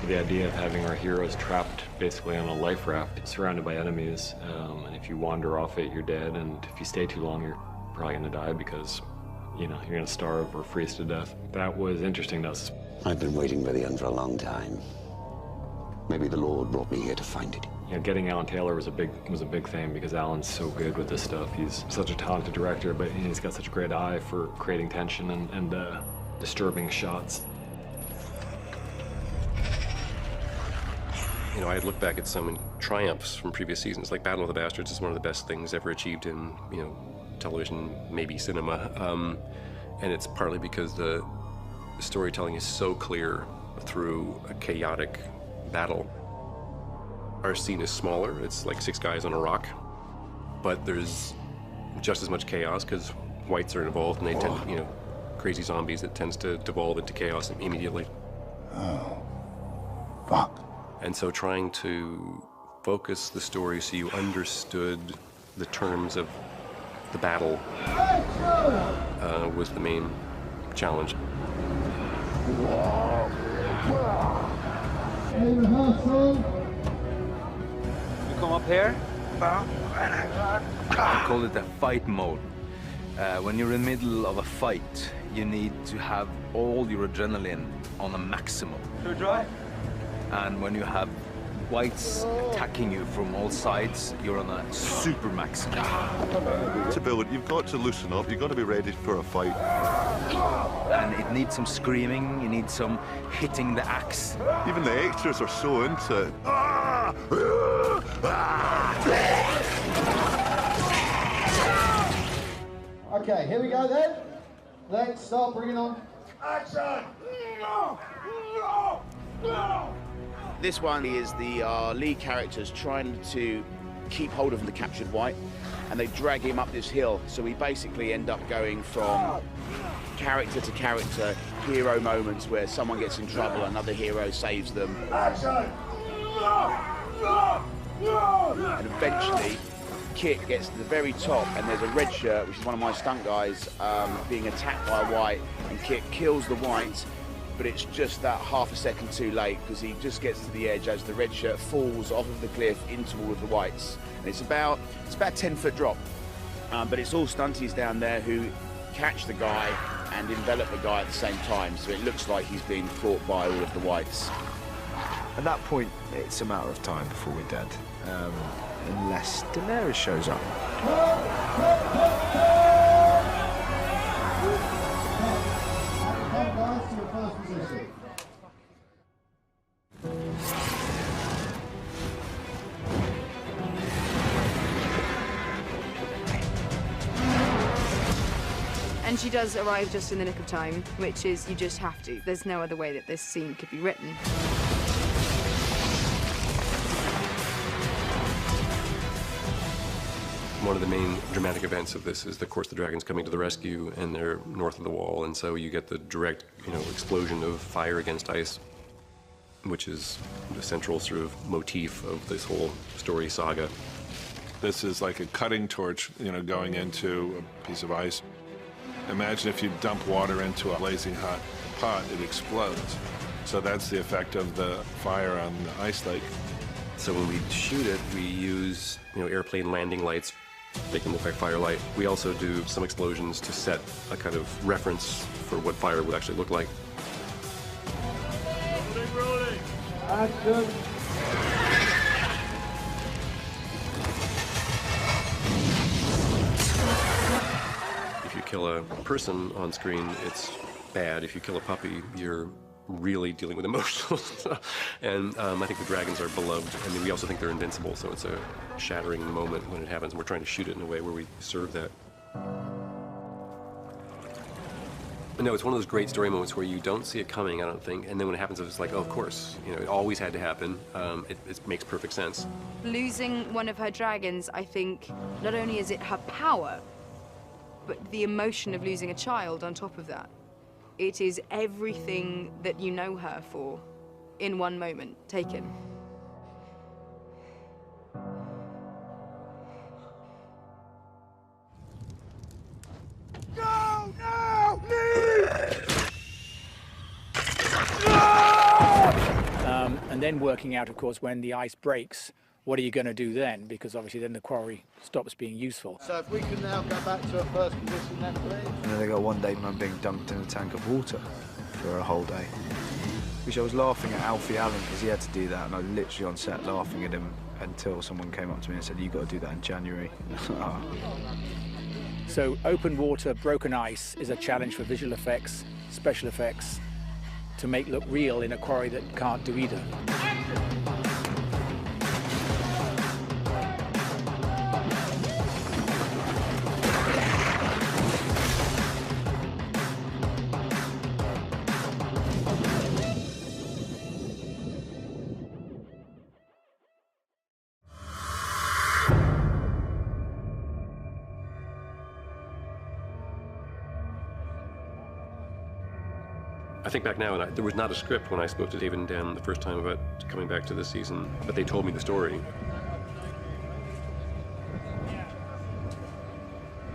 [SPEAKER 6] The idea of having our heroes trapped basically on a life raft, surrounded by enemies, and if you wander off it, you're dead, and if you stay too long, you're probably gonna die because, you're gonna starve or freeze to death. That was interesting to us.
[SPEAKER 8] I've been waiting by the end for a long time. Maybe the Lord brought me here to find it.
[SPEAKER 6] Getting Alan Taylor was a big thing because Alan's so good with this stuff. He's such a talented director, but he's got such a great eye for creating tension and disturbing shots.
[SPEAKER 14] You know, I look back at some triumphs from previous seasons, like Battle of the Bastards is one of the best things ever achieved in, you know, television, maybe cinema. And it's partly because the storytelling is so clear through a chaotic battle. Our scene is smaller, it's like 6 guys on a rock, but there's just as much chaos because whites are involved and they tend, you know, crazy zombies, it tends to devolve into chaos immediately.
[SPEAKER 15] Oh, fuck.
[SPEAKER 14] And so trying to focus the story so you understood the terms of the battle was the main challenge.
[SPEAKER 3] You come up here? I call it a fight mode. When you're in the middle of a fight, you need to have all your adrenaline on a maximum. And when you have whites attacking you from all sides, you're on a super maximum.
[SPEAKER 8] To build it, you've got to loosen up, you've got to be ready for a fight.
[SPEAKER 3] And it needs some screaming, you need some hitting the axe.
[SPEAKER 8] Even the extras are so into it.
[SPEAKER 3] Okay, here we go then. Let's start bringing on action.
[SPEAKER 4] This one is the lead characters trying to keep hold of the captured white, and they drag him up this hill. So we basically end up going from character to character, hero moments where someone gets in trouble, another hero saves them.
[SPEAKER 3] Action!
[SPEAKER 4] And eventually, Kit gets to the very top, and there's a red shirt, which is one of my stunt guys, being attacked by a white, and Kit kills the white, but it's just that half a second too late because he just gets to the edge as the red shirt falls off of the cliff into all of the whites. And it's about a 10-foot drop, but it's all stunties down there who catch the guy and envelop the guy at the same time, so it looks like he's being caught by all of the whites.
[SPEAKER 3] At that point, it's a matter of time before we're dead, unless Daenerys shows up.
[SPEAKER 7] And she does arrive just in the nick of time, which is you just have to. There's no other way that this scene could be written.
[SPEAKER 14] One of the main dramatic events of this is, of course, the dragons coming to the rescue, and they're north of the wall, and so you get the direct, you know, explosion of fire against ice, which is the central sort of motif of this whole story saga.
[SPEAKER 1] This is like a cutting torch, you know, going into a piece of ice. Imagine if you dump water into a blazing hot pot, it explodes. So that's the effect of the fire on the ice lake.
[SPEAKER 14] So when we shoot it, we use, you know, airplane landing lights, make them look like firelight. We also do some explosions to set a kind of reference for what fire would actually look like.
[SPEAKER 3] Rolling. Action.
[SPEAKER 14] If you kill a person on screen, it's bad. If you kill a puppy, you're really dealing with emotional stuff. And I think the dragons are beloved. I mean, we also think they're invincible, so it's a shattering moment when it happens. And we're trying to shoot it in a way where we serve that. No, it's one of those great story moments where you don't see it coming, I don't think. And then when it happens, it's like, oh, of course, you know, it always had to happen. It makes perfect sense.
[SPEAKER 7] Losing one of her dragons, I think, not only is it her power, but the emotion of losing a child on top of that. It is everything that you know her for in one moment, taken.
[SPEAKER 3] Go now!
[SPEAKER 21] And then working out, of course, when the ice breaks, what are you going to do then? Because obviously then the quarry stops being useful.
[SPEAKER 3] So if we can now go back to a first position then, please. And then they got one day man being dumped in a tank of water for a whole day. Which I was laughing at Alfie Allen because he had to do that, and I was literally on set laughing at him until someone came up to me and said, "You got to do that in January." So open water, broken ice is a challenge for visual effects, special effects, to make look real in a quarry that can't do either.
[SPEAKER 14] I think back now, and there was not a script when I spoke to David and Dan the first time about coming back to this season, but they told me the story.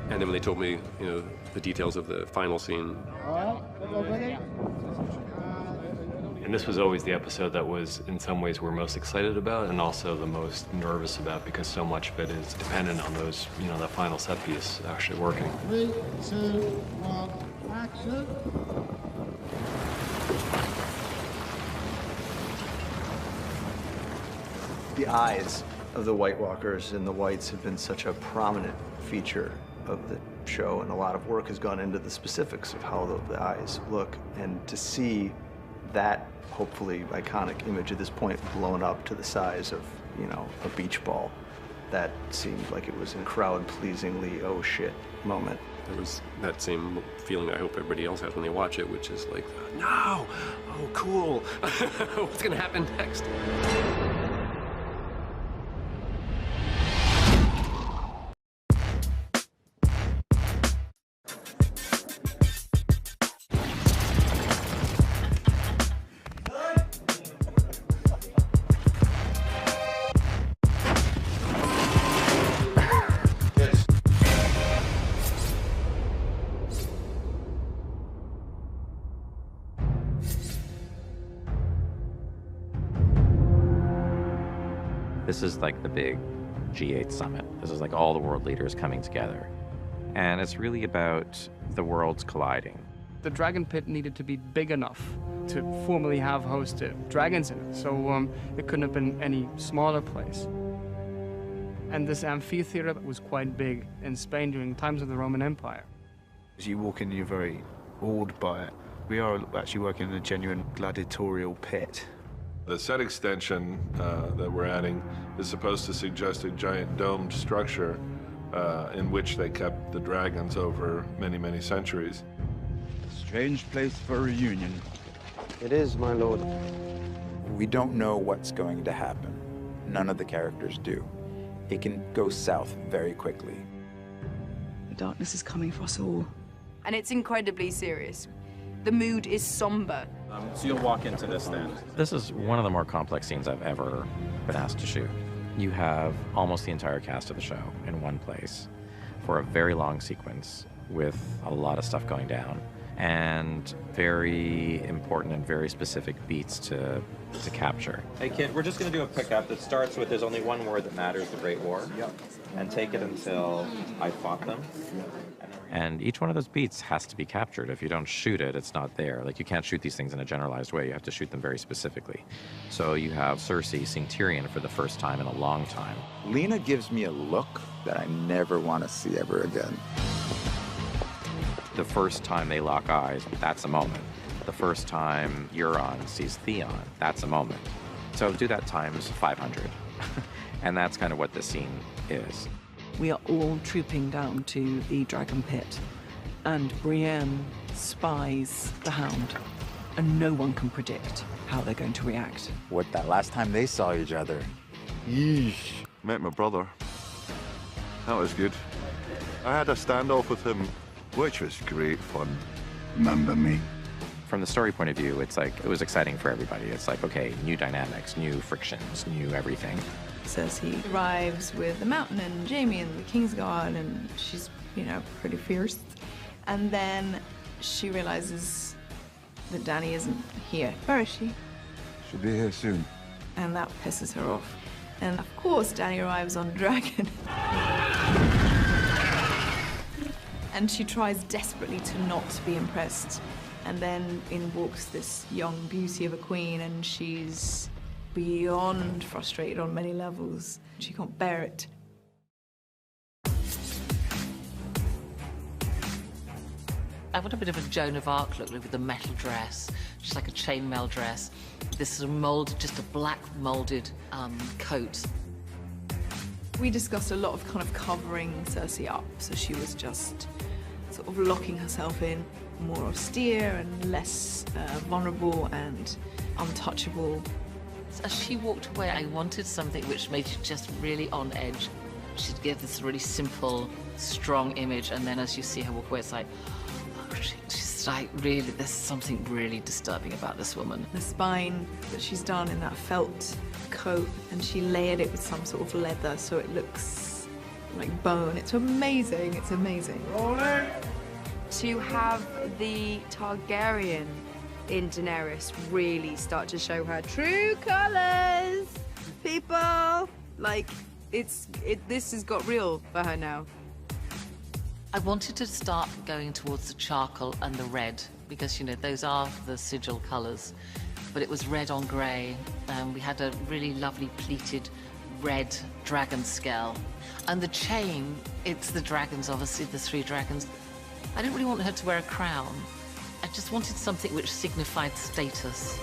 [SPEAKER 14] And then when they told me, you know, the details of the final scene.
[SPEAKER 6] And this was always the episode that was, in some ways, we're most excited about and also the most nervous about, because so much of it is dependent on those, you know, that final set piece actually working.
[SPEAKER 2] 3, 2, 1, action.
[SPEAKER 5] The eyes of the White Walkers and the Whites have been such a prominent feature of the show, and a lot of work has gone into the specifics of how the eyes look. And to see that hopefully iconic image at this point blown up to the size of, you know, a beach ball, that seemed like it was a crowd-pleasingly oh shit moment.
[SPEAKER 14] There was that same feeling I hope everybody else has when they watch it, which is like, no, oh cool, what's gonna happen next?
[SPEAKER 9] This is like the big G8 summit. This is like all the world leaders coming together. And it's really about the worlds colliding.
[SPEAKER 12] The dragon pit needed to be big enough to formally have hosted dragons in it, so it couldn't have been any smaller place. And this amphitheater was quite big in Spain during times of the Roman Empire.
[SPEAKER 10] As you walk in, you're very awed by it. We are actually working in a genuine gladiatorial pit.
[SPEAKER 1] The set extension that we're adding is supposed to suggest a giant domed structure in which they kept the dragons over many, many centuries.
[SPEAKER 13] Strange place for a reunion.
[SPEAKER 5] It is, my lord.
[SPEAKER 13] We don't know what's going to happen. None of the characters do. It can go south very quickly.
[SPEAKER 7] The darkness is coming for us all. And it's incredibly serious. The mood is somber.
[SPEAKER 9] So you'll walk into this then? This is one of the more complex scenes I've ever been asked to shoot. You have almost the entire cast of the show in one place for a very long sequence with a lot of stuff going down and very important and very specific beats to capture. Hey kid, we're just going to do a pickup that starts with there's only one word that matters, the Great War. Yep. And take it until I fought them. And each one of those beats has to be captured. If you don't shoot it, it's not there. Like, you can't shoot these things in a generalized way. You have to shoot them very specifically. So you have Cersei seeing Tyrion for the first time in a long time.
[SPEAKER 13] Lena gives me a look that I never want to see ever again.
[SPEAKER 9] The first time they lock eyes, that's a moment. The first time Euron sees Theon, that's a moment. So do that times 500. And that's kind of what this scene is.
[SPEAKER 18] We are all trooping down to the dragon pit, and Brienne spies the Hound, and no one can predict how they're going to react.
[SPEAKER 13] What, that last time they saw each other?
[SPEAKER 8] Yeesh. Met my brother. That was good. I had a standoff with him, which was great fun.
[SPEAKER 13] Remember me?
[SPEAKER 9] From the story point of view, it's like, it was exciting for everybody. It's like, okay, new dynamics, new frictions, new everything.
[SPEAKER 7] Cersei arrives with the Mountain and Jaime and the Kingsguard, and she's, you know, pretty fierce. And then she realizes that Dany isn't here. Where is she?
[SPEAKER 13] She'll be here soon.
[SPEAKER 7] And that pisses her off. And of course, Dany arrives on dragon. And she tries desperately to not be impressed. And then in walks this young beauty of a queen, and she's beyond frustrated on many levels. She can't bear it.
[SPEAKER 20] I want a bit of a Joan of Arc look with a metal dress, just like a chainmail dress. This is molded, just a black molded coat.
[SPEAKER 7] We discussed a lot of kind of covering Cersei up, so she was just sort of locking herself in, more austere and less vulnerable and untouchable.
[SPEAKER 20] As she walked away, I wanted something which made you just really on edge. She'd give this really simple, strong image, and then as you see her walk away, it's like, oh, she's just like, really, there's something really disturbing about this woman.
[SPEAKER 18] The spine that she's done in that felt coat, and she layered it with some sort of leather so it looks like bone. It's amazing, it's amazing.
[SPEAKER 7] To have the Targaryen in Daenerys really start to show her true colors, people, like, this has got real for her now.
[SPEAKER 20] I wanted to start going towards the charcoal and the red, because, you know, those are the sigil colors, but it was red on gray. We had a really lovely pleated red dragon scale. And the chain, it's the dragons, obviously, the 3 dragons. I didn't really want her to wear a crown. I just wanted something which signified status.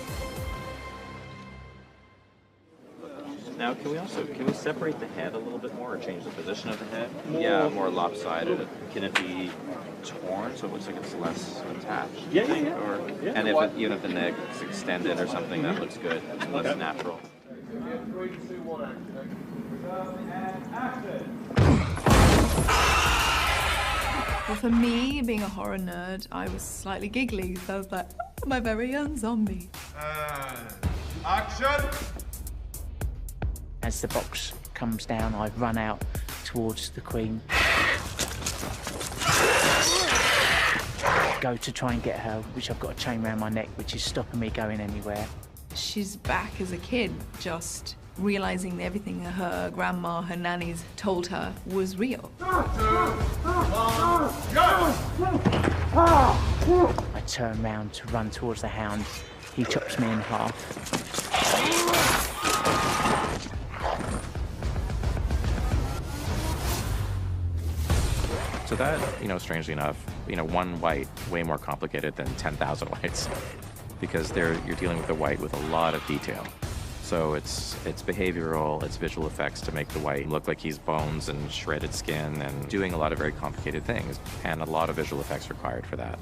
[SPEAKER 9] Now, can we separate the head a little bit more, or change the position of the head? Yeah, more lopsided. Can it be torn so it looks like it's less attached? Yeah, yeah. Or, yeah. And even if the neck's extended or something, that looks good, less natural.
[SPEAKER 18] Well, for me, being a horror nerd, I was slightly giggly, so I was like, oh, my very own zombie.
[SPEAKER 16] Action!
[SPEAKER 22] As the box comes down, I run out towards the Queen. Go to try and get her, which I've got a chain around my neck, which is stopping me going anywhere.
[SPEAKER 18] She's back as a kid, just realizing that everything her grandma, her nannies told her was real.
[SPEAKER 22] I turn round to run towards the Hound. He chops me in half.
[SPEAKER 9] So that, strangely enough, one white, way more complicated than 10,000 whites, because you're dealing with a white with a lot of detail. So it's behavioral, it's visual effects to make the white look like he's bones and shredded skin and doing a lot of very complicated things, and a lot of visual effects required for that.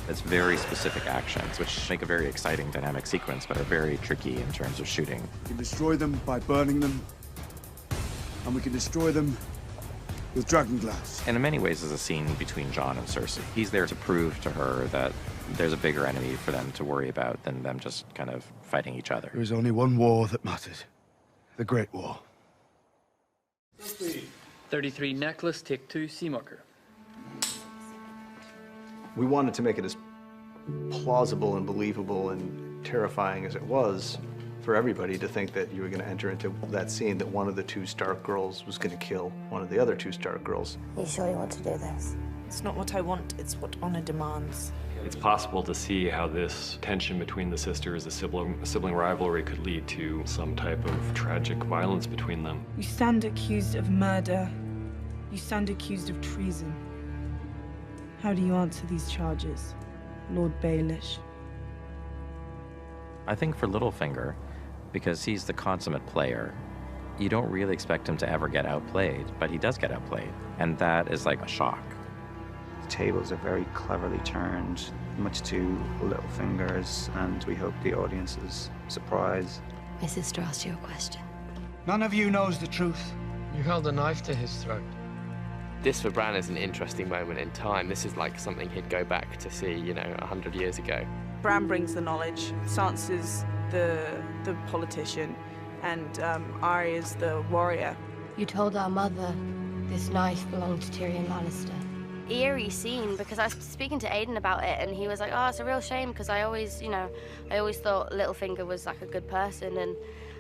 [SPEAKER 9] It's very specific actions, which make a very exciting dynamic sequence, but are very tricky in terms of shooting.
[SPEAKER 2] We can destroy them by burning them, and we can destroy them with dragon glass.
[SPEAKER 9] And in many ways, it's a scene between Jon and Cersei. He's there to prove to her that there's a bigger enemy for them to worry about than them just kind of fighting each other.
[SPEAKER 2] There is only one war that mattered. The Great War.
[SPEAKER 12] 33 necklace, take 2, siemoker.
[SPEAKER 5] We wanted to make it as plausible and believable and terrifying as it was for everybody to think that you were going to enter into that scene, that one of the 2 Stark girls was going to kill one of the other 2 Stark girls.
[SPEAKER 23] You sure you want to do this?
[SPEAKER 24] It's not what I want, it's what honor demands.
[SPEAKER 6] It's possible to see how this tension between the sisters, the sibling rivalry, could lead to some type of tragic violence between them.
[SPEAKER 24] You stand accused of murder. You stand accused of treason. How do you answer these charges, Lord Baelish?
[SPEAKER 9] I think for Littlefinger, because he's the consummate player, you don't really expect him to ever get outplayed, but he does get outplayed, and that is like a shock.
[SPEAKER 25] The tables are very cleverly turned, much to Littlefinger's, and we hope the audience is surprised.
[SPEAKER 23] My sister asked you a question.
[SPEAKER 2] None of you knows the truth.
[SPEAKER 26] You held a knife to his throat.
[SPEAKER 27] This for Bran is an interesting moment in time. This is like something he'd go back to see, 100 years ago.
[SPEAKER 24] Bran brings the knowledge, Sansa's the politician, and Arya's the warrior.
[SPEAKER 23] You told our mother this knife belonged to Tyrion Lannister.
[SPEAKER 28] Eerie scene, because I was speaking to Aiden about it, and he was like, oh, it's a real shame, because I always thought Littlefinger was like a good person, and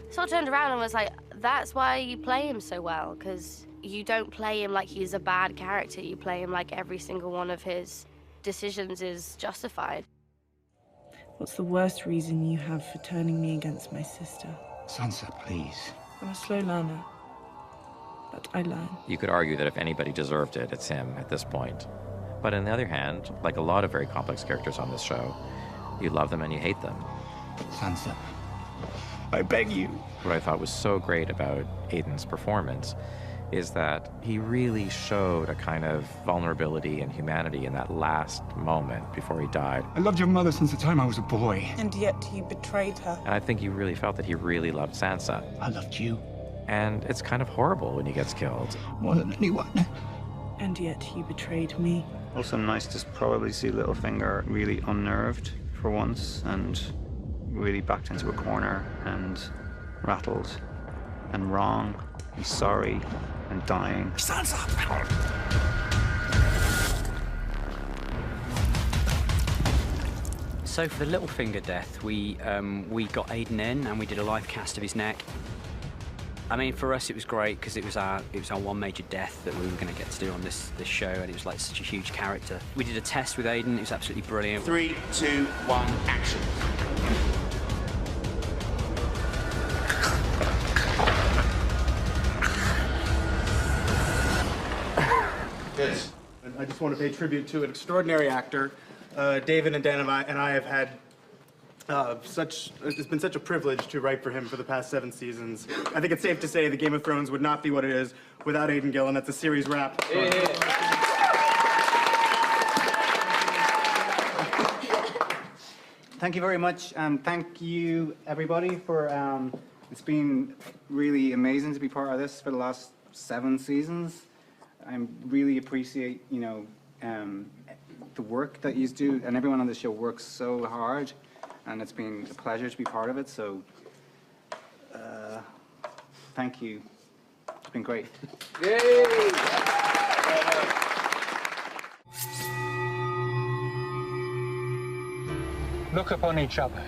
[SPEAKER 28] so I turned around and was like, that's why you play him so well, because you don't play him like he's a bad character, you play him like every single one of his decisions is justified.
[SPEAKER 24] What's the worst reason you have for turning me against my sister?
[SPEAKER 2] Sansa, please.
[SPEAKER 24] I'm a slow learner, but I learn.
[SPEAKER 9] You could argue that if anybody deserved it, it's him at this point. But on the other hand, like a lot of very complex characters on this show, you love them and you hate them.
[SPEAKER 2] Sansa, I beg you.
[SPEAKER 9] What I thought was so great about Aiden's performance is that he really showed a kind of vulnerability and humanity in that last moment before he died.
[SPEAKER 2] I loved your mother since the time I was a boy.
[SPEAKER 24] And yet you betrayed her.
[SPEAKER 9] And I think you really felt that he really loved Sansa.
[SPEAKER 2] I loved you.
[SPEAKER 9] And it's kind of horrible when he gets killed.
[SPEAKER 2] More than anyone.
[SPEAKER 24] And yet you betrayed me.
[SPEAKER 25] Also nice to probably see Littlefinger really unnerved for once and really backed into a corner and rattled and wrong and sorry and dying.
[SPEAKER 2] Stands up!
[SPEAKER 3] So for the Littlefinger death, we got Aiden in and we did a live cast of his neck. I mean, for us it was great because it was our one major death that we were going to get to do on this show, and it was like such a huge character. We did a test with Aiden. It was absolutely brilliant.
[SPEAKER 4] 3, 2, 1, action.
[SPEAKER 11] Yes. I just want to pay tribute to an extraordinary actor. David and Dan and I have had it's been such a privilege to write for him for the past 7 seasons. I think it's safe to say that Game of Thrones would not be what it is without Aiden Gillen. That's a series wrap. Yeah.
[SPEAKER 25] Thank you very much. Thank you, everybody, for it's been really amazing to be part of this for the last 7 seasons. I really appreciate, you know, the work that you do, and everyone on the show works so hard, and it's been a pleasure to be part of it. So, thank you. It's been great.
[SPEAKER 11] Yay!
[SPEAKER 15] Look upon each other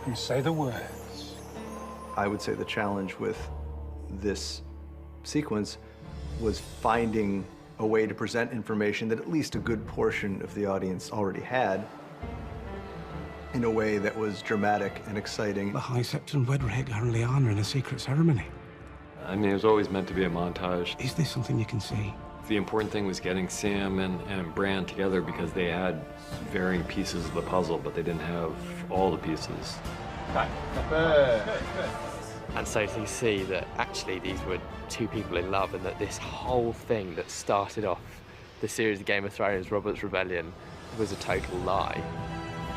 [SPEAKER 15] and say the words.
[SPEAKER 5] I would say the challenge with this sequence was finding a way to present information that at least a good portion of the audience already had in a way that was dramatic and exciting.
[SPEAKER 16] The High Septon wed Rhaegar and Lyanna in a secret ceremony.
[SPEAKER 6] I mean, it was always meant to be a montage.
[SPEAKER 16] Is this something you can see?
[SPEAKER 6] The important thing was getting Sam and Bran together because they had varying pieces of the puzzle, but they didn't have all the pieces.
[SPEAKER 27] And so to see that actually these were 2 people in love, and that this whole thing that started off the series of Game of Thrones, Robert's Rebellion, was a total lie.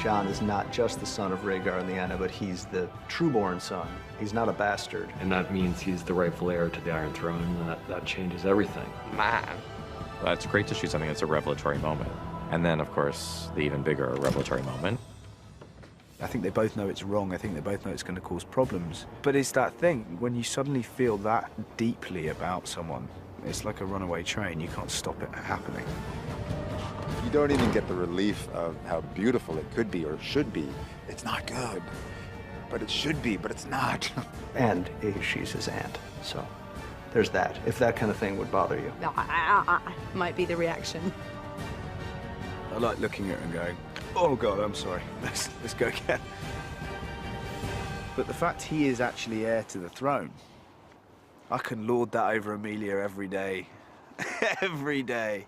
[SPEAKER 5] Jon is not just the son of Rhaegar and Lyanna, but he's the true-born son. He's not a bastard.
[SPEAKER 6] And that means he's the rightful heir to the Iron Throne, and that changes everything.
[SPEAKER 27] Man.
[SPEAKER 9] It's great to shoot something that's a revelatory moment. And then, of course, the even bigger revelatory moment.
[SPEAKER 13] I think they both know it's wrong. I think they both know it's going to cause problems. But it's that thing, when you suddenly feel that deeply about someone, it's like a runaway train. You can't stop it happening.
[SPEAKER 17] You don't even get the relief of how beautiful it could be or should be. It's not good, but it should be, but it's not.
[SPEAKER 5] And she's his aunt, so there's that. If that kind of thing would bother you.
[SPEAKER 7] Might be the reaction.
[SPEAKER 13] I like looking at her and going, oh God, I'm sorry, let's go again. But the fact he is actually heir to the throne, I can lord that over Emilia every day. Every day.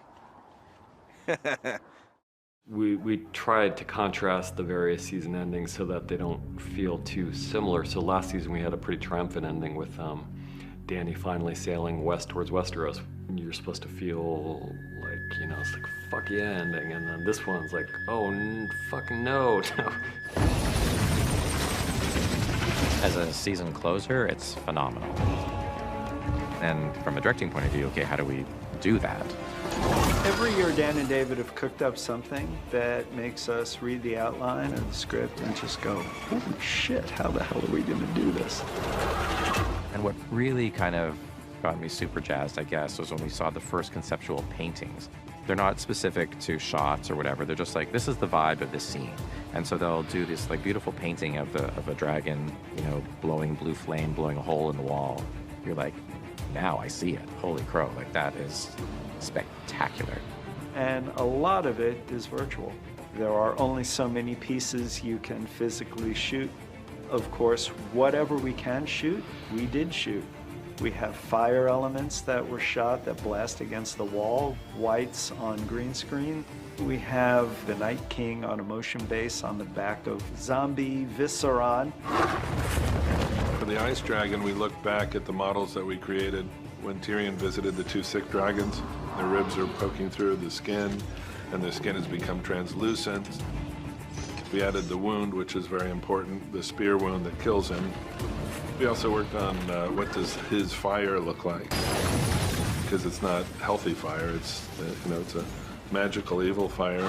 [SPEAKER 6] We tried to contrast the various season endings so that they don't feel too similar. So last season we had a pretty triumphant ending with Dany finally sailing west towards Westeros. You're supposed to feel like, you know, it's like a fuck yeah ending, and then this one's like, oh, fucking no.
[SPEAKER 9] As a season closer, it's phenomenal. And from a directing point of view, okay, how do we do that?
[SPEAKER 25] Every year, Dan and David have cooked up something that makes us read the outline of the script and just go, holy shit, how the hell are we going to do this?
[SPEAKER 9] And what really kind of got me super jazzed, I guess, was when we saw the first conceptual paintings. They're not specific to shots or whatever. They're just like, this is the vibe of this scene. And so they'll do this like beautiful painting of a dragon, you know, blowing blue flame, blowing a hole in the wall. You're like, now I see it. Holy crow, like that is spectacular.
[SPEAKER 25] And a lot of it is virtual. There are only so many pieces you can physically shoot. Of course, whatever we can shoot, we did shoot. We have fire elements that were shot that blast against the wall, whites on green screen. We have the Night King on a motion base on the back of zombie Visceron.
[SPEAKER 1] For the Ice Dragon, we look back at the models that we created when Tyrion visited the 2 sick dragons. Their ribs are poking through the skin, and their skin has become translucent. We added the wound, which is very important, the spear wound that kills him. We also worked on what does his fire look like. because it's not healthy fire. It's, it's a magical evil fire.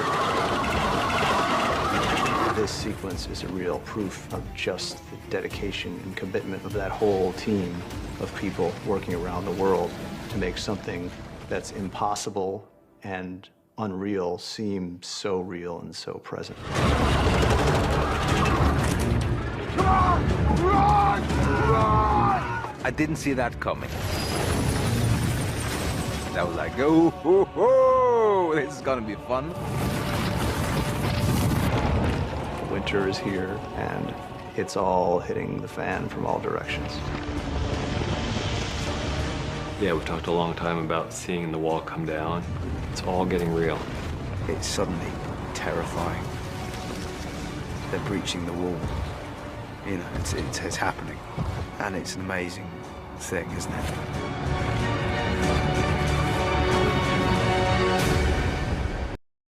[SPEAKER 5] This sequence is a real proof of just the dedication and commitment of that whole team of people working around the world to make something that's impossible and unreal seem so real and so present.
[SPEAKER 13] I didn't see that coming. I was like, oh, this is gonna be fun.
[SPEAKER 5] Winter is here, and it's all hitting the fan from all directions.
[SPEAKER 6] Yeah, we've talked a long time about seeing the wall come down. It's all getting real.
[SPEAKER 13] It's suddenly terrifying. They're breaching the wall. You know, it's happening. And it's an amazing thing, isn't it?